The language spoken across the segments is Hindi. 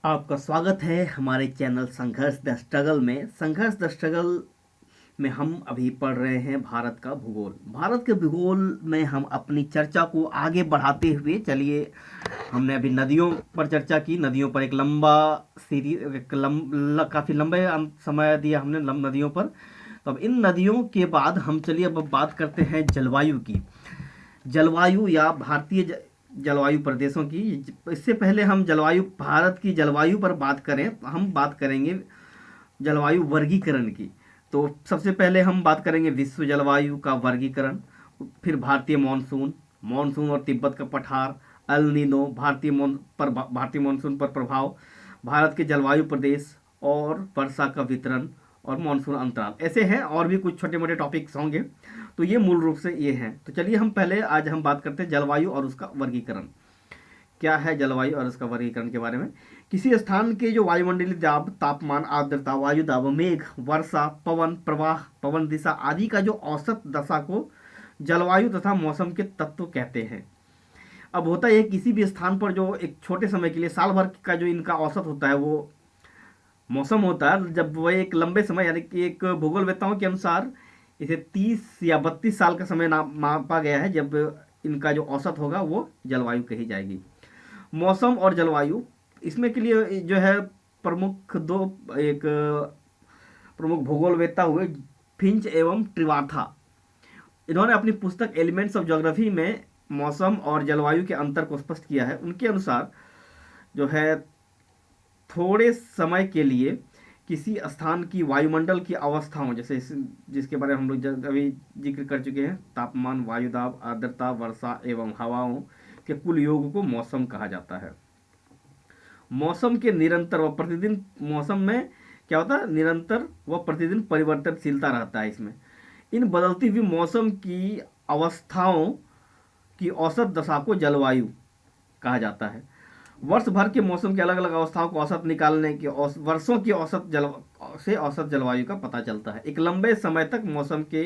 आपका स्वागत है हमारे चैनल संघर्ष द स्ट्रगल में। संघर्ष द स्ट्रगल में हम अभी पढ़ रहे हैं भारत का भूगोल। भारत के भूगोल में हम अपनी चर्चा को आगे बढ़ाते हुए चलिए, हमने अभी नदियों पर चर्चा की। नदियों पर एक लंबा सीरीज काफ़ी लंबे समय दिया हमने नदियों पर। तो अब इन नदियों के बाद हम चलिए अब बात करते हैं जलवायु की। जलवायु या भारतीय जलवायु प्रदेशों की। इससे पहले हम जलवायु भारत की जलवायु पर बात करें तो हम बात करेंगे जलवायु वर्गीकरण की। तो सबसे पहले हम बात करेंगे विश्व जलवायु का वर्गीकरण, फिर भारतीय मानसून, मानसून और तिब्बत का पठार, अल नीनो, भारतीय मानसून पर प्रभाव, भारत के जलवायु प्रदेश और वर्षा का वितरण और मानसून अंतराल। ऐसे हैं और भी कुछ छोटे मोटे टॉपिक्स होंगे। तो ये मूल रूप से ये हैं। तो चलिए हम पहले आज हम बात करते हैं जलवायु और उसका वर्गीकरण। क्या है जलवायु और उसका वर्गीकरण के बारे में। किसी स्थान के जो वायुमंडलीय दाब, तापमान, आर्द्रता, वायु दाब, मेघ, वर्षा, पवन प्रवाह, पवन दिशा आदि का जो औसत दशा को जलवायु तथा मौसम के तत्व कहते हैं। अब होता है किसी भी स्थान पर जो एक छोटे समय के लिए साल भर का जो इनका औसत होता है वो मौसम होता है। जब वह एक लंबे समय यानी कि एक भूगोलवेत्ताओं के अनुसार इसे 30 या 32 साल का समय मापा गया है, जब इनका जो औसत होगा वो जलवायु कही जाएगी। मौसम और जलवायु इसमें के लिए जो है प्रमुख दो एक प्रमुख भूगोलवेत्ता हुए फिंच एवं ट्रिवाथा। इन्होंने अपनी पुस्तक एलिमेंट्स ऑफ ज्योग्राफी में मौसम और जलवायु के अंतर को स्पष्ट किया है। उनके अनुसार जो है थोड़े समय के लिए किसी स्थान की वायुमंडल की अवस्थाओं, जैसे जिसके बारे में हम लोग अभी जिक्र कर चुके हैं, तापमान, वायुदाब, आर्द्रता, वर्षा एवं हवाओं के कुल योग को मौसम कहा जाता है। मौसम के निरंतर व प्रतिदिन, मौसम में क्या होता है, निरंतर व प्रतिदिन परिवर्तनशीलता रहता है। इसमें इन बदलती हुई मौसम की अवस्थाओं की औसत दशा को जलवायु कहा जाता है। वर्ष भर के मौसम की अलग अलग अवस्थाओं को औसत निकालने के वर्षों की औसत जलवायु का पता चलता है। एक लंबे समय तक मौसम के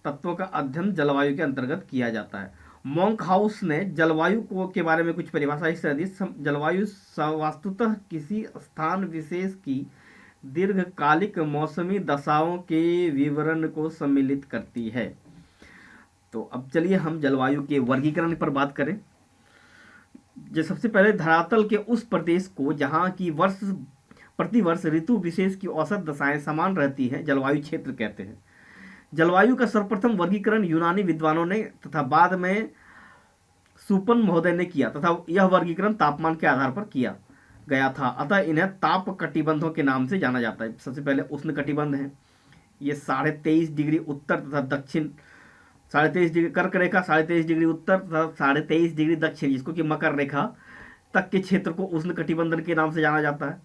तत्वों का अध्ययन जलवायु के अंतर्गत किया जाता है। मॉन्क हाउस ने जलवायु को के बारे में कुछ परिभाषा इस तरह दी। जलवायु वास्तुतः किसी स्थान विशेष की दीर्घकालिक मौसमी दशाओं के विवरण को सम्मिलित करती है। तो अब चलिए हम जलवायु के वर्गीकरण पर बात करें। जो सबसे पहले धरातल के उस प्रदेश को जहाँ की प्रतिवर्ष ऋतु विशेष की औसत दशाएं समान रहती हैं जलवायु क्षेत्र कहते हैं। जलवायु का सर्वप्रथम वर्गीकरण यूनानी विद्वानों ने तथा बाद में सुपन महोदय ने किया तथा यह वर्गीकरण तापमान के आधार पर किया गया था। अतः इन्हें ताप कटिबंधों के नाम से जाना जाता है। सबसे पहले उष्ण कटिबंध है, ये 23.5 डिग्री उत्तर तथा दक्षिण, 23.5 डिग्री कर्क रेखा, 23.5 डिग्री उत्तर तथा 23.5 डिग्री दक्षिण, जिसको कि मकर रेखा तक के क्षेत्र को उष्ण कटिबंधन के नाम से जाना जाता है।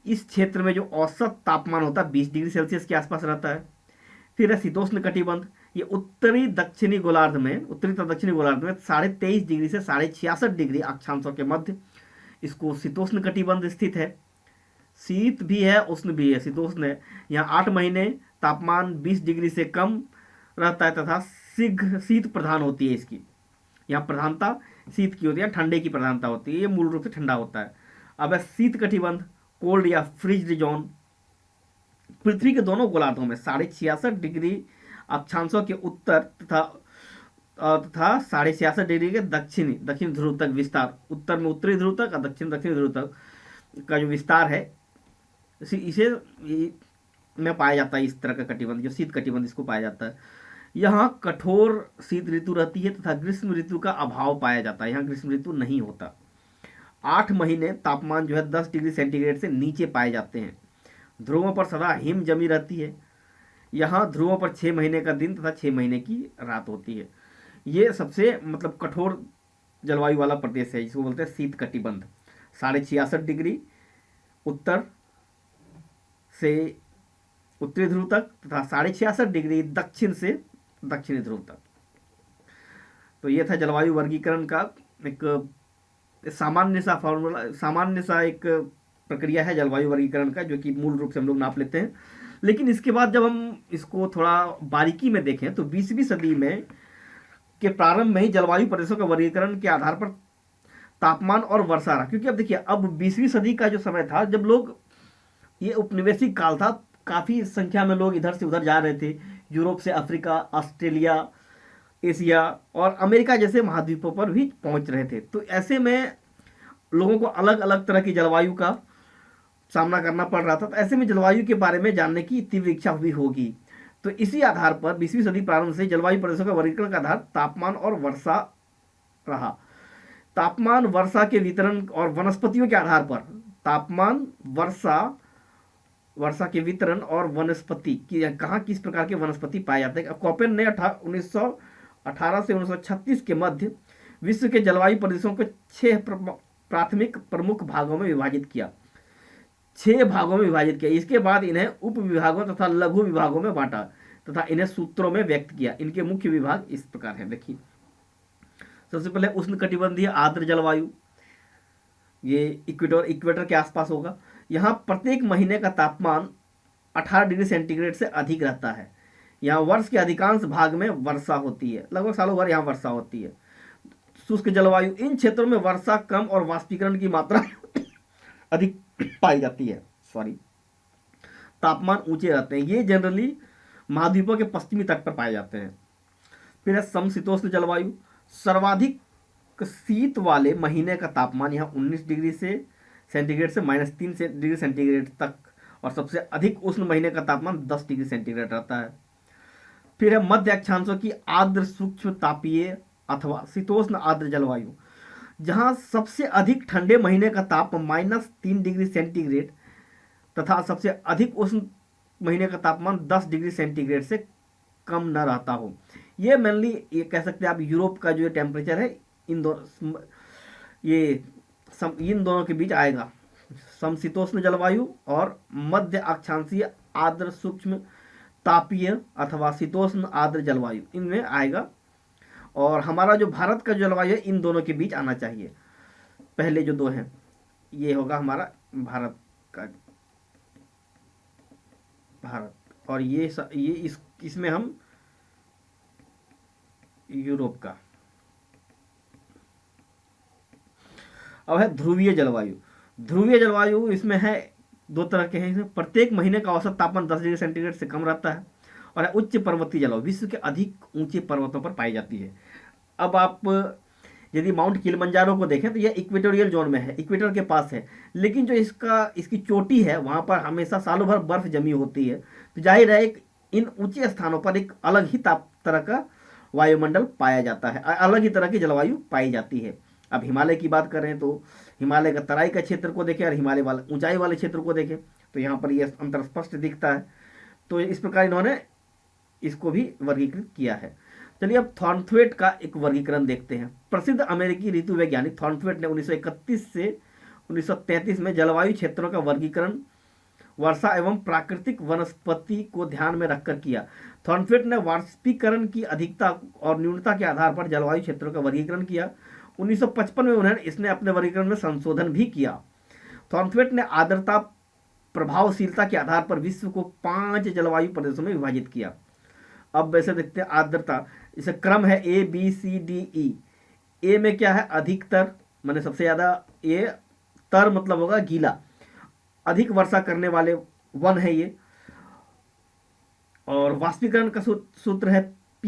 इस क्षेत्र में जो औसत तापमान होता है 20 डिग्री सेल्सियस के आसपास रहता है। फिर है शीतोष्ण कटिबंध, ये उत्तरी तथा दक्षिणी गोलार्ध में 23.5 डिग्री से 66.5 डिग्री अक्षांशों के मध्य इसको शीतोष्ण कटिबंध स्थित है। शीत भी है, उष्ण भी है, शीतोष्ण है। यहाँ 8 महीने तापमान 20 डिग्री से कम रहता है तथा शीघ्र शीत प्रधान होती है। इसकी यहाँ प्रधानता शीत की होती है, ठंडे की प्रधानता होती है। ये मूल रूप से ठंडा होता है। अब है शीत कटिबंध, कोल्ड या फ्रिज्ड जोन, पृथ्वी के दोनों गोलार्धों में 66.5 डिग्री अक्षांशों के उत्तर तथा 66.5 डिग्री के दक्षिण ध्रुव तक विस्तार, उत्तर में उत्तरी ध्रुव तक और दक्षिणी ध्रुव तक का जो विस्तार है इसे में पाया जाता है। इस तरह का कटिबंध जो शीत कटिबंध इसको पाया जाता है। यहाँ कठोर शीत ऋतु रहती है तथा ग्रीष्म ऋतु का अभाव पाया जाता है। यहाँ ग्रीष्म ऋतु नहीं होता। 8 महीने तापमान जो है 10 डिग्री सेंटीग्रेड से नीचे पाए जाते हैं। ध्रुवों पर सदा हिम जमी रहती है। यहाँ ध्रुवों पर 6 महीने का दिन तथा 6 महीने की रात होती है। ये सबसे मतलब कठोर जलवायु वाला प्रदेश है, जिसको बोलते हैं शीत कटिबंध। 66.5 डिग्री उत्तर से उत्तरी ध्रुव तक तथा 66.5 डिग्री दक्षिण से दक्षिणी ध्रुव तक। तो ये था जलवायु वर्गीकरण का एक सामान्य सा एक प्रक्रिया है जलवायु वर्गीकरण का, जो कि मूल रूप से हम लोग नाप लेते हैं। लेकिन इसके बाद जब हम इसको थोड़ा बारीकी में देखें तो 20वीं सदी में के प्रारंभ में ही जलवायु प्रदेशों का वर्गीकरण के आधार पर तापमान और वर्षा रहा, क्योंकि अब देखिए अब 20वीं सदी का जो समय था जब लोग, ये उपनिवेशिक काल था, काफ़ी संख्या में लोग इधर से उधर जा रहे थे, यूरोप से अफ्रीका, ऑस्ट्रेलिया, एशिया और अमेरिका जैसे महाद्वीपों पर भी पहुंच रहे थे। तो ऐसे में लोगों को अलग अलग तरह की जलवायु का सामना करना पड़ रहा था। तो ऐसे में जलवायु के बारे में जानने की तीव्र इच्छा हुई होगी। तो इसी आधार पर 20वीं सदी प्रारंभ से जलवायु प्रदेशों का वर्गीकरण का आधार तापमान और वर्षा रहा। तापमान, वर्षा के वितरण और वनस्पतियों के आधार पर तापमान, वर्षा के वितरण और वनस्पति की कहाँ किस प्रकार के वनस्पति पाए जाते हैं। कॉपेन ने 1918 से 1936 के मध्य विश्व के जलवायु प्रदेशों को 6 प्राथमिक प्रमुख भागों में विभाजित किया। 6 भागों में विभाजित किया। इसके बाद इन्हें उप विभागों तथा लघु विभागों में बांटा तथा इन्हें सूत्रों में व्यक्त किया। इनके मुख्य विभाग इस प्रकार हैं, देखिए। सबसे पहले उष्णकटिबंधीय आर्द्र जलवायु, ये इक्वेटर के आसपास होगा। यहाँ प्रत्येक महीने का तापमान 18 डिग्री सेंटीग्रेड से अधिक रहता है। यहाँ वर्ष के अधिकांश भाग में वर्षा होती है, लगभग सालों भर यहाँ वर्षा होती है। शुष्क जलवायु, इन क्षेत्रों में वर्षा कम और वाष्पीकरण की मात्रा अधिक पाई जाती है। तापमान ऊंचे रहते हैं, ये जनरली महाद्वीपों के पश्चिमी तट पर पाए जाते हैं। फिर है समशीतोष्ण जलवायु, सर्वाधिक शीत वाले महीने का तापमान यहाँ 19 डिग्री से सेंटीग्रेड से -3 डिग्री सेंटीग्रेड तक, और सबसे अधिक उष्ण महीने का तापमान 10 डिग्री सेंटीग्रेड रहता है। फिर है मध्य अक्षांशों की आर्द्र सूक्ष्म तापीय अथवा शीतोष्ण आर्द्र जलवायु, जहाँ सबसे अधिक ठंडे महीने का तापमान -3 डिग्री सेंटीग्रेड तथा सबसे अधिक उष्ण महीने का तापमान 10 डिग्री सेंटीग्रेड से कम न रहता हो। ये मेनली ये कह सकते हैं आप यूरोप का जो टेम्परेचर है इन दोनों के बीच आएगा, समशीतोष्ण जलवायु और मध्य अक्षांशीय आर्द्र सूक्ष्म तापीय अथवा शीतोष्ण आर्द्र जलवायु, इनमें आएगा। और हमारा जो भारत का जलवायु है इन दोनों के बीच आना चाहिए। पहले जो 2 हैं ये होगा हमारा भारत का, और ये इसमें हम यूरोप का। अब है ध्रुवीय जलवायु। ध्रुवीय जलवायु इसमें है 2 तरह के हैं। इसमें प्रत्येक महीने का औसत तापमान 10 डिग्री सेंटीग्रेड से कम रहता है। और है उच्च पर्वतीय जलवायु, विश्व के अधिक ऊंचे पर्वतों पर पाई जाती है। अब आप यदि माउंट किलिमंजारो को देखें तो यह इक्वेटोरियल जोन में है, इक्वेटर के पास है, लेकिन जो इसकी चोटी है वहाँ पर हमेशा सालों भर बर्फ जमी होती है। तो जाहिर है इन ऊंचे स्थानों पर एक अलग ही तरह का वायुमंडल पाया जाता है, अलग ही तरह की जलवायु पाई जाती है। अब हिमालय की बात करें तो हिमालय का तराई का क्षेत्र को देखें और हिमालय वाले ऊंचाई वाले क्षेत्र को देखें तो यहाँ पर यह अंतर स्पष्ट दिखता है। तो इस प्रकार इन्होंने इसको भी वर्गीकृत किया है। चलिए अब थॉर्नथवेट का एक वर्गीकरण देखते हैं। प्रसिद्ध अमेरिकी ऋतु वैज्ञानिक थॉर्नथवेट ने 1931 से 1933 में जलवायु क्षेत्रों का वर्गीकरण वर्षा एवं प्राकृतिक वनस्पति को ध्यान में रखकर किया। थॉर्नथवेट ने वाष्पीकरण की अधिकता और न्यूनता के आधार पर जलवायु क्षेत्रों का वर्गीकरण किया। 1955 में इसने अपने वर्गीकरण में संशोधन भी किया। थॉर्नथवेट ने आर्द्रता प्रभावशीलता के आधार पर विश्व को 5 जलवायु प्रदेशों में विभाजित किया। अब वैसे देखते हैं आर्द्रता, इसे क्रम है ABCDE। ए में क्या है, अधिकतर माने सबसे ज्यादा, ए तर मतलब होगा गीला, अधिक वर्षा करने वाले वन है ये। और वाष्पीकरण का सूत्र है P,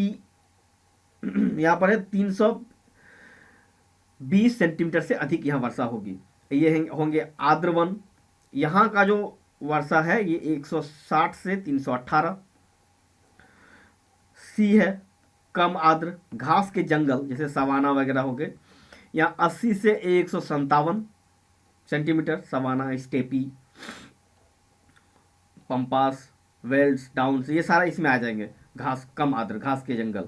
यहां पर है 320 सेंटीमीटर से अधिक यहां वर्षा होगी, ये होंगे आर्द्र वन। यहां का जो वर्षा है ये 160 से 318। सी है कम आर्द्र, घास के जंगल जैसे सवाना वगैरह हो गए, यहाँ 80 से 157 centimetre. Savanna, steppe, pampas, velds, downs, ये सारा इसमें आ जाएंगे। घास कम आर्द्र, घास के जंगल।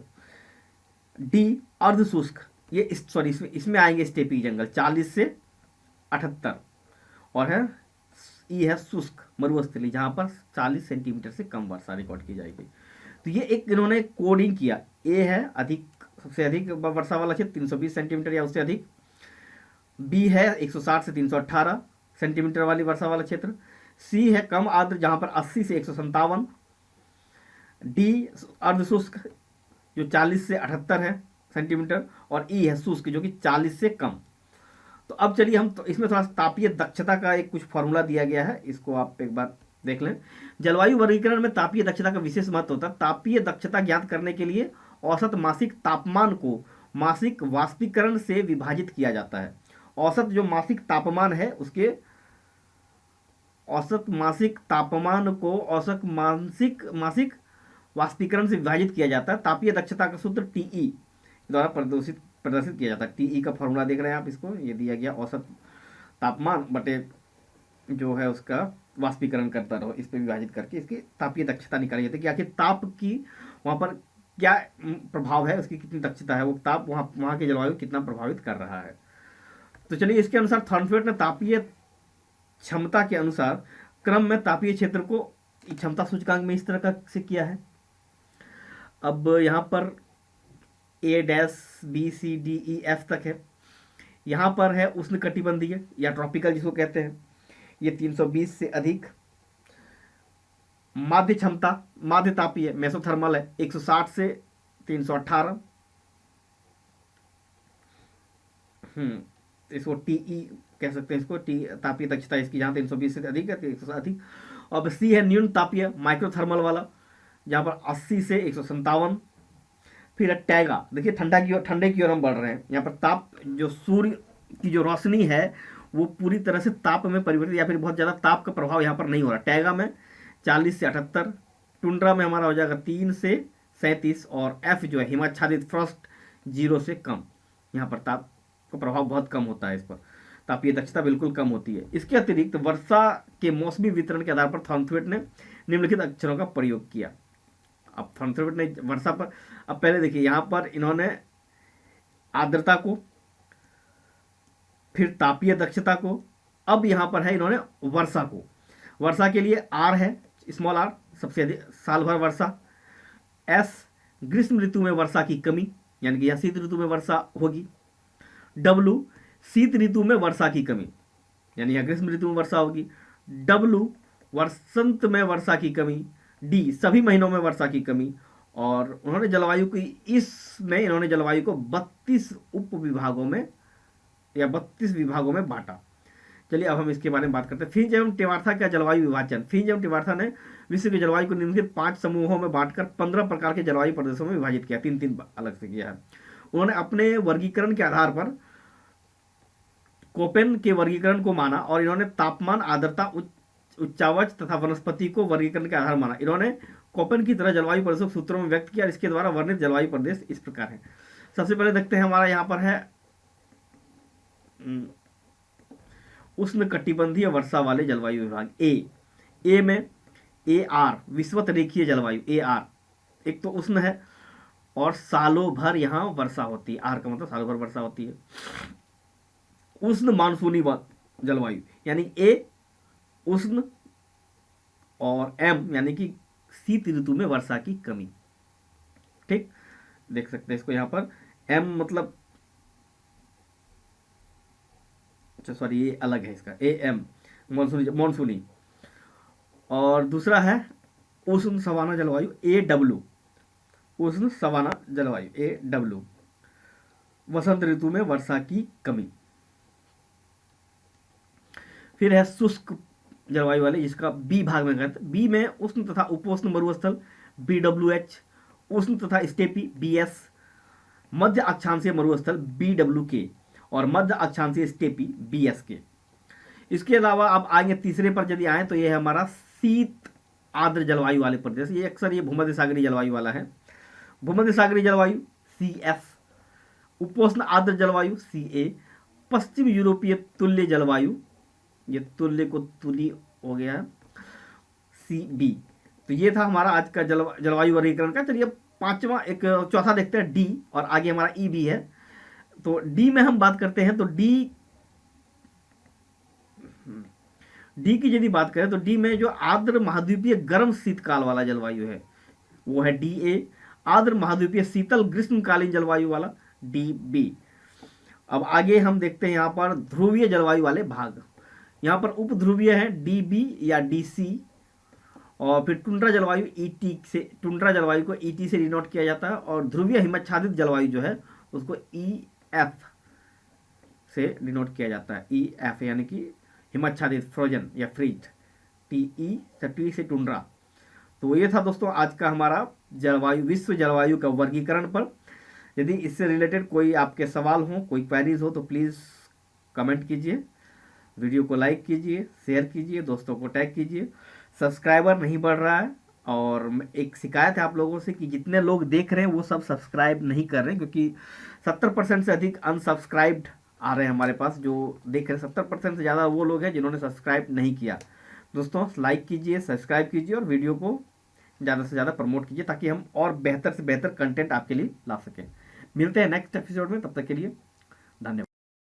डी अर्ध शुष्क, ये इसमें आएंगे स्टेपी जंगल 40 से 78। और है ई है शुष्क मरुस्थली, जहां पर 40 सेंटीमीटर से कम वर्षा रिकॉर्ड की जाएगी। तो ये एक इन्होंने कोडिंग किया। ए है अधिक, सबसे अधिक वर्षा वाला क्षेत्र 320 सेंटीमीटर या उससे अधिक। बी है 160 से 318 सेंटीमीटर वाली वर्षा वाला क्षेत्र। सी है कम आर्द्र, जहां पर 80 से 157। डी अर्ध शुष्क जो 40 से 78 है सेंटीमीटर। और ई है शुष्क जो कि 40 से कम। तो अब चलिए हम तो इसमें थोड़ा सा तापीय दक्षता का एक कुछ फॉर्मूला दिया गया है, इसको आप एक बार देख लें। जलवायु वर्गीकरण में तापीय दक्षता का विशेष महत्व होता है। तापीय दक्षता ज्ञात करने के लिए औसत मासिक तापमान को मासिक वाष्पीकरण से विभाजित किया जाता है। औसत जो मासिक तापमान है उसके औसत मासिक तापमान को औसत मासिक मासिक वाष्पीकरण से विभाजित किया जाता है। तापीय दक्षता का सूत्र टीई द्वारा प्रदर्शित किया जाता है। टीई का फॉर्मूला देख रहे हैं आप, इसको ये दिया गया औसत तापमान बटे जो है उसका वाष्पीकरण करता रहो, इस पर विभाजित करके इसकी तापीय दक्षता निकाली जाती है कि आखिर ताप की वहाँ पर क्या प्रभाव है, उसकी कितनी दक्षता है, वो ताप वहाँ की जलवायु कितना प्रभावित कर रहा है। तो चलिए इसके अनुसार थॉर्नफेल्ड ने तापीय क्षमता के अनुसार क्रम में तापीय क्षेत्र को क्षमता सूचकांक में इस तरह का से किया है। अब यहाँ पर A dash B C D E F तक है। यहाँ पर है उष्णकटिबंधीय या ट्रॉपिकल जिसको कहते हैं, ये 320 से अधिक। माध्य क्षमता माध्य तापीय मेसोथर्मल है 160 से 318। इसको टीई कह सकते हैं, इसको टी तापीय दक्षता इसकी जहाँ 320 से अधिक है, 100 से अधिक। अब सी है न्यून तापीय माइक्रोथर्मल वाला, जहाँ पर 80 से 157। फिर है टैगा, देखिए ठंडे की ओर हम बढ़ रहे हैं। यहाँ पर ताप जो सूर्य की जो रोशनी है वो पूरी तरह से ताप में परिवर्तित या फिर बहुत ज़्यादा ताप का प्रभाव यहाँ पर नहीं हो रहा। टैगा में 40 से 78। टुंड्रा में हमारा हो जाएगा 3 से 37। और एफ जो है हिमाच्छादित फ्रॉस्ट 0 से कम, यहाँ पर ताप का प्रभाव बहुत कम होता है, इस पर तापीय दक्षता बिल्कुल कम होती है। इसके अतिरिक्त वर्षा के मौसमी वितरण के आधार पर थॉर्नथवेट ने निम्नलिखित अक्षरों का प्रयोग किया। अब थॉर्नथवेट ने वर्षा पर, अब पहले देखिए यहाँ पर इन्होंने आर्द्रता को, फिर तापीय दक्षता को, अब यहाँ पर है इन्होंने वर्षा को। वर्षा के लिए आर है स्मॉल आर सबसे अधिक साल भर वर्षा। एस ग्रीष्म ऋतु में वर्षा की कमी, यानी कि यह शीत ऋतु में वर्षा होगी। डब्लू शीत ऋतु में वर्षा की कमी, यानी यह ग्रीष्म ऋतु में वर्षा होगी। डब्लू वसंत में वर्षा की कमी। डी सभी महीनों में वर्षा की कमी। और उन्होंने जलवायु की इसमें इन्होंने जलवायु को 32 उप विभागों में या 32 विभागों में बांटा। चलिए अब हम इसके बारे में बात करते हैं। फिंच एवं टिवार्था का जलवायु विभाजन। फिंच एवं टिवार्था ने विश्व की जलवायु को निम्नलिखित 5 समूहों में बांटकर 15 प्रकार के जलवायु प्रदेशों में विभाजित किया, 3-3 अलग से किया है। उन्होंने अपने वर्गीकरण के आधार पर कोपेन के वर्गीकरण को माना और इन्होंने तापमान, आर्द्रता, उच्चावच तथा वनस्पति को वर्गीकरण के आधार माना। इन्होंने कोपेन की तरह जलवायु प्रदेशों को सूत्रों में व्यक्त किया और इसके द्वारा वर्णित जलवायु प्रदेश इस प्रकार है। सबसे पहले देखते हैं, हमारा यहाँ पर है उष्ण कटिबंधीय वर्षा वाले जलवायु विभाग ए में AR विषुवत रेखीय जलवायु AR, एक तो उष्ण है और सालों भर यहाँ वर्षा होती है। आर का मतलब सालों भर वर्षा होती है। उष्ण मानसूनी जलवायु यानी A उष्ण, और M यानी कि शीत ऋतु में वर्षा की कमी। ठीक, देख सकते हैं इसको यहाँ पर M मतलब, अच्छा सॉरी ये अलग है, इसका AM मॉनसूनी। और दूसरा है उष्ण सवाना जलवायु AW उष्ण सवाना जलवायु AW, वसंत ऋतु में वर्षा की कमी। फिर है शुष्क जलवायु वाले, जिसका बी भाग में कहते हैं। बी में उष्ण तथा उपोष्ण मरुस्थल BWH, उष्ण तथा स्टेपी BS, मध्य अक्षांशीय मरुस्थल BWK और मध्य अक्षांशीय स्टेपी BSK। इसके अलावा अब आएंगे तीसरे पर, यदि आए तो ये है हमारा शीत आर्द्र जलवायु वाले प्रदेश। ये अक्सर ये भूमध्य सागरीय जलवायु वाला है। भूमध्य सागरीय जलवायु CF, उपोष्ण आर्द्र जलवायु CA, पश्चिम यूरोपीय तुल्य जलवायु, ये तुल्य को तुली हो गया CB। तो ये था हमारा आज का जलवायु वर्गीकरण का। चलिए चौथा देखते हैं D, और आगे हमारा EB है। तो D में हम बात करते हैं तो D की यदि बात करें तो D में जो आर्द्र महाद्वीपीय गर्म शीतकाल वाला जलवायु है वो है DA, आर्द्र महाद्वीपीय शीतल ग्रीष्मकालीन जलवायु वाला DB। अब आगे हम देखते हैं यहाँ पर ध्रुवीय जलवायु वाले भाग। यहाँ पर उप ध्रुवीय है DB या DC, और फिर टुंड्रा जलवायु ET से, टुंड्रा जलवायु को ET से डिनोट किया जाता है। और ध्रुवीय हिमच्छादित जलवायु जो है उसको EF से डिनोट किया जाता है। ई एफ यानी कि हिमाच्छादित, फ्रोजन या फ्रीज। टी ई से टी से टुंड्रा। तो ये था दोस्तों आज का हमारा जलवायु, विश्व जलवायु का वर्गीकरण पर। यदि इससे रिलेटेड कोई आपके सवाल हो, कोई क्वेरीज हो, तो प्लीज़ कमेंट कीजिए, वीडियो को लाइक कीजिए, शेयर कीजिए, दोस्तों को टैग कीजिए। सब्सक्राइबर नहीं बढ़ रहा है, और एक शिकायत है आप लोगों से कि जितने लोग देख रहे हैं वो सब सब्सक्राइब नहीं कर रहे हैं, क्योंकि 70% से अधिक अनसब्सक्राइब्ड आ रहे हैं हमारे पास। जो देख रहे हैं 70% से ज़्यादा वो लोग हैं जिन्होंने सब्सक्राइब नहीं किया। दोस्तों लाइक कीजिए, सब्सक्राइब कीजिए और वीडियो को ज़्यादा से ज़्यादा प्रमोट कीजिए, ताकि हम और बेहतर से बेहतर कंटेंट आपके लिए ला सकें। मिलते हैं नेक्स्ट एपिसोड में, तब तक के लिए